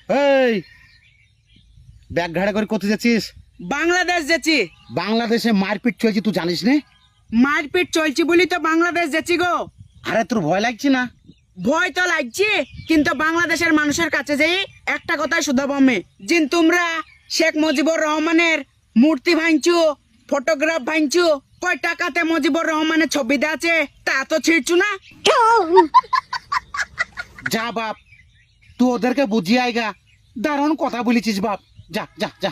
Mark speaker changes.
Speaker 1: এই ব্যাগ ঘাড়ে করে কোথায় যাচ্ছিস?
Speaker 2: বাংলাদেশ যাচ্ছি।
Speaker 1: বাংলাদেশে মারপিট চলছে, তুই জানিস না?
Speaker 2: মারপিট চলছে বলি তো বাংলাদেশ যাচ্ছি গো।
Speaker 1: আরে তোর ভয় লাগছে না?
Speaker 2: ভয় তো লাগছে, কিন্তু বাংলাদেশের মানুষের কাছে যাই একটা কথাই শুধাবো আমি, জিন তোমরা শেখ মুজিবুর রহমানের মূর্তি ভাঙছু, ফটোগ্রাফ ভাঙছু, কয় টাকাতে মুজিবুর রহমানের ছবি দেয়া আছে তা তো ছিড়ছু না?
Speaker 1: যা বাপ, তুই ওদেরকে বুঝিয়ে আইগা। দারুণ কথা বলেছিস বাপ, যা যা যা।